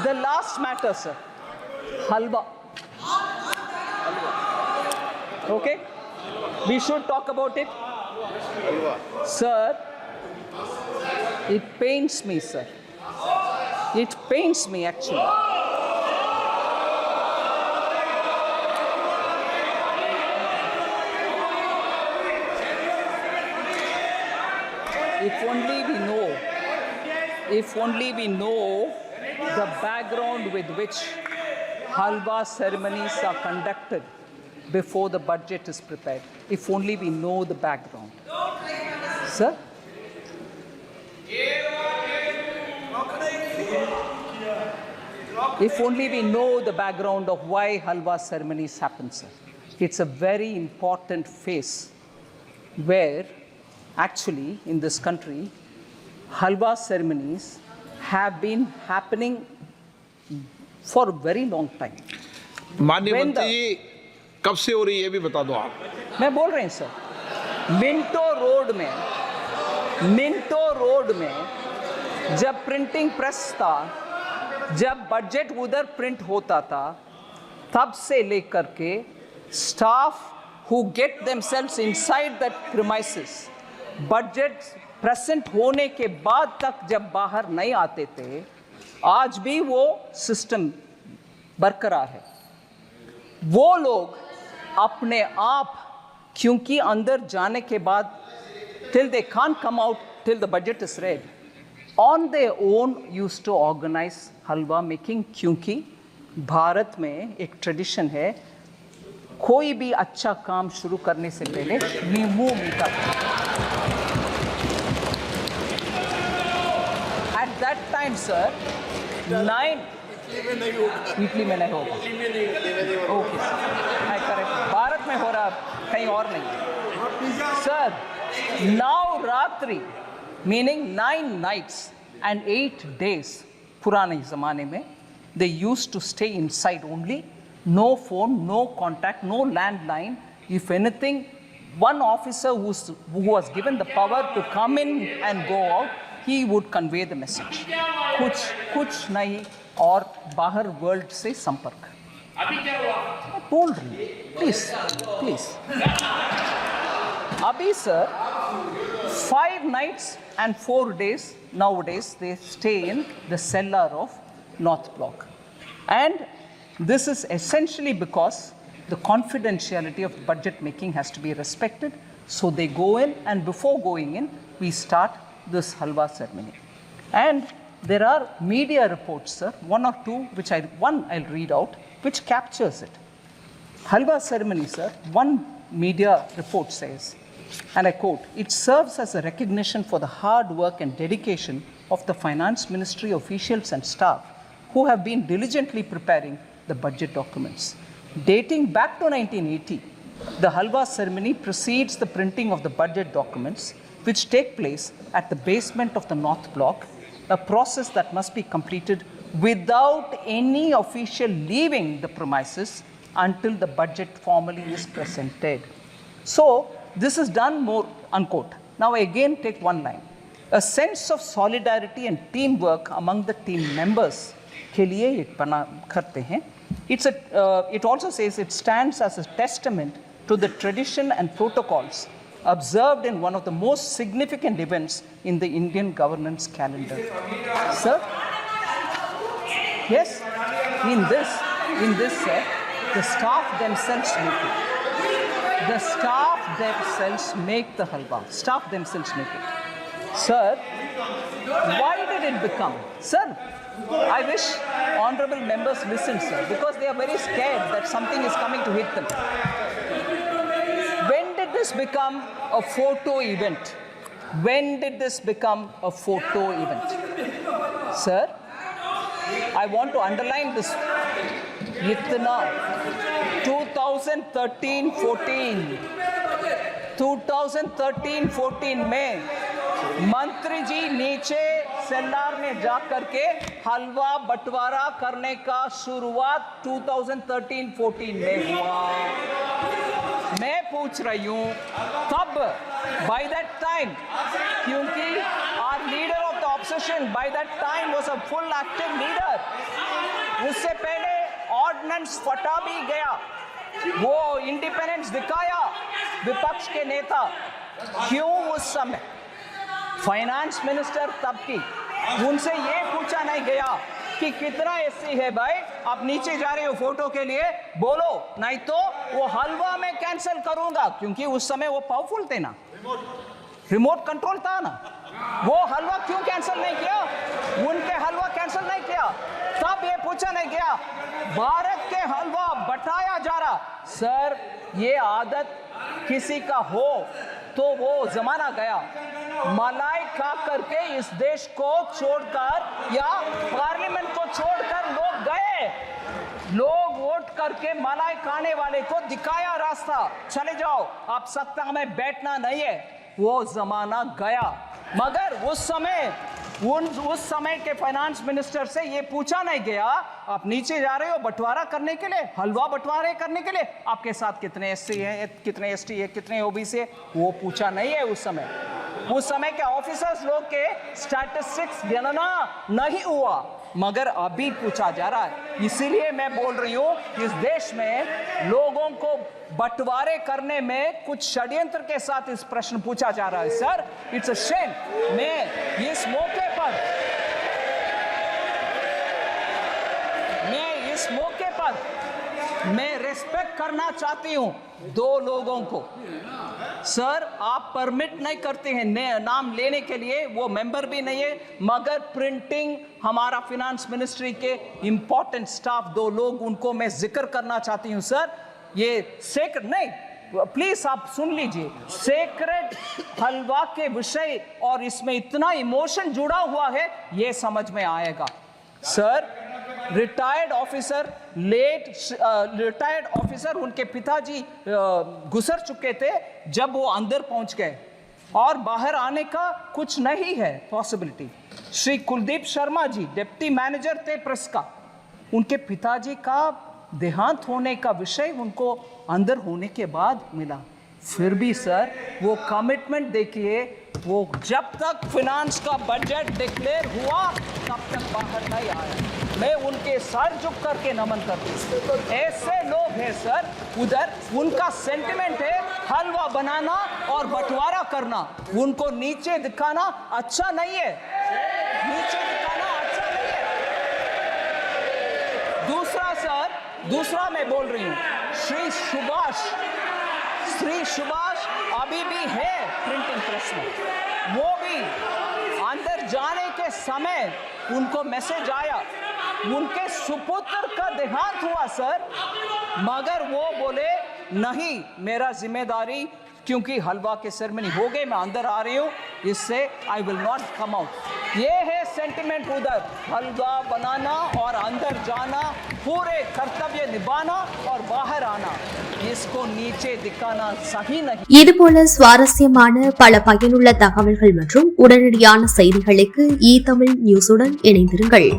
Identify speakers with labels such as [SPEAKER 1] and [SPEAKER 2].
[SPEAKER 1] The last matter, sir. Halwa. Okay? We should talk about it. Sir, it pains me, sir. It pains me, actually. If only we know the background with which halwa ceremonies are conducted before the budget is prepared. If only we know the background. Sir? If only we know the background of why halwa ceremonies happen, sir. It's a very important phase where actually in this country, halwa ceremonies have been happening for a very long time.
[SPEAKER 2] माननीय मंत्री जी कब से हो रही है ये भी बता दो आप।
[SPEAKER 1] मैं बोल रहे हैं सर, मिंटो रोड में जब प्रिंटिंग प्रेस था, जब बजट उधर प्रिंट होता था, तब से लेकर के staff who get themselves inside that premises, budget present होने के बाद तक जब बाहर नहीं आते थे, आज भी वो सिस्टम बरकरार है। वो लोग अपने आप, क्योंकि अंदर जाने के बाद till they can't come out till the budget is read, on their own used to organize halwa making, क्योंकि भारत में एक ट्रेडिशन है, कोई भी अच्छा काम शुरू करने से पहले नींबू मीठा। At that time, sir, Italy में नहीं होगा। ओके सर, करेक्ट, भारत में हो रहा, कहीं और नहीं। Sir, Navratri meaning 9 nights and 8 days पुराने ज़माने में they used to stay inside only, no phone, no contact, no landline. If anything, one officer who was given the power to come in and go out, he would convey the message. कुछ नहीं और बाहर world से संपर्क। बोल रही हूँ, please. अभी sir 5 nights and 4 days nowadays they stay in the cellar of North Block, and this is essentially because the confidentiality of budget making has to be respected. So they go in, and before going in, we start this halwa ceremony. And there are media reports, sir, one or two, which I'll read out, which captures it. Halwa ceremony, sir, one media report says, and I quote, "It serves as a recognition for the hard work and dedication of the Finance Ministry officials and staff who have been diligently preparing the budget documents. Dating back to 1980, the halwa ceremony precedes the printing of the budget documents, which take place at the basement of the North Block, a process that must be completed without any official leaving the premises until the budget formally is presented." So this is done more, unquote. Now I again take one line. A sense of solidarity and teamwork among the team members के लिए ये बना करते हैं. It also says it stands as a testament to the tradition and protocols observed in one of the most significant events in the Indian governance calendar. Sir? Yes? In this, sir, the staff themselves make it. The staff themselves make the halwa. Staff themselves make it. Sir, why did it become? Sir, I wish honorable members listen, sir, because they are very scared that something is coming to hit them. When did this become a photo event? When did this become a photo event? Sir, I want to underline this. Itna 2013-14 में मंत्री जी नीचे सेल्लार में जा करके हलवा बंटवारा करने का शुरुआत 2013-14 में हुआ। मैं पूछ रही हूँ तब, by that time, क्योंकि our leader of the opposition by that time was a full active leader, उससे पहले ऑर्डिनेंस फटा भी गया। वो इंडिपेंडेंस दिखाया विपक्ष के नेता। क्यों उस समय फाइनेंस मिनिस्टर तब की उनसे ये पूछा नहीं गया कि कितना एससी है भाई, आप नीचे जा रहे हो फोटो के लिए, बोलो नहीं तो वो हलवा में कैंसिल करूंगा, क्योंकि उस समय वो पावरफुल थे ना, रिमोट कंट्रोल था ना। वो हलवा क्यों कैंसिल नहीं किया? उनके हलवा कैंसिल नहीं किया, तब ये पूछा नहीं गया। भारत के हलवा बटाया जा रहा। सर, ये आदत किसी का हो तो वो जमाना गया। मलाई खा करके इस देश को छोड़कर या पार्लियामेंट को छोड़कर लोग गए। लोग वोट करके मलाई खाने वाले को दिखाया रास्ता, चले जाओ, आप सत्ता में बैठना नहीं है। वो जमाना गया। मगर उस समय के फाइनेंस मिनिस्टर से ये पूछा नहीं गया, आप नीचे जा रहे हो बंटवारा करने के लिए, हलवा बंटवारे करने के लिए, आपके साथ कितने एससी हैं, कितने एसटी है, कितने ओबीसी है, वो पूछा नहीं है। उस समय के ऑफिसर्स लोग के स्टैटिस्टिक्स गणना नहीं हुआ, मगर अभी पूछा जा रहा है। इसीलिए मैं बोल रही हूं, इस देश में लोगों को बंटवारे करने में कुछ षड्यंत्र के साथ इस प्रश्न पूछा जा रहा है। Sir, it's a shame. मैं इस मौके पर मैं रिस्पेक्ट करना चाहती हूं दो लोगों को। सर, आप परमिट नहीं करते हैं नाम लेने के लिए, वो मेंबर भी नहीं है, मगर प्रिंटिंग हमारा फिनेंस मिनिस्ट्री के इंपॉर्टेंट स्टाफ दो लोग, उनको मैं जिक्र करना चाहती हूं। सर, ये सेक्रेट नहीं, प्लीज आप सुन लीजिए, सेक्रेट हलवा के विषय और इसमें इतना इमोशन जुड़ा हुआ है, ये समझ में आएगा। सर, रिटायर्ड ऑफिसर उनके पिताजी गुजर चुके थे जब वो अंदर पहुंच गए और बाहर आने का कुछ नहीं है possibility. Shri Kuldeep Sharma ji deputy manager थे प्रेस का, उनके पिताजी का देहांत होने का विषय उनको अंदर होने के बाद मिला। फिर भी सर, वो कमिटमेंट देखिए, वो जब तक फिनांस का बजट डिक्लेयर हुआ तब तक बाहर नहीं आया। मैं उनके सर झुक करके नमन करती हूँ। ऐसे लोग हैं सर, उधर उनका सेंटिमेंट है हलवा बनाना और बंटवारा करना, उनको नीचे दिखाना अच्छा नहीं है, नीचे दिखाना अच्छा नहीं है। दूसरा मैं बोल रही हूँ, श्री सुभाष अभी भी है प्रिंटिंग प्रेस में, वो भी अंदर जाने के समय उनको मैसेज आया, उनके सुपुत्र का देहांत हुआ सर, मगर वो बोले नहीं, मेरा जिम्मेदारी, क्योंकि हलवा के सेरेमनी हो गए, मैं अंदर आ रही हूँ, इससे I will not come out. ये है सेंटिमेंट उधर, हलवा बनाना और अंदर जाना, पूरे कर्तव्य निभाना और बाहर आना, इसको नीचे दिखाना सही नहीं।
[SPEAKER 3] இதுபோல சுவாரஸ்யமான பல பயனுள்ள தகவல்கள் மற்றும் உடனடியான செய்திகளுக்கு இ தமிழ் நியூஸுடன் இணைந்திருங்கள்.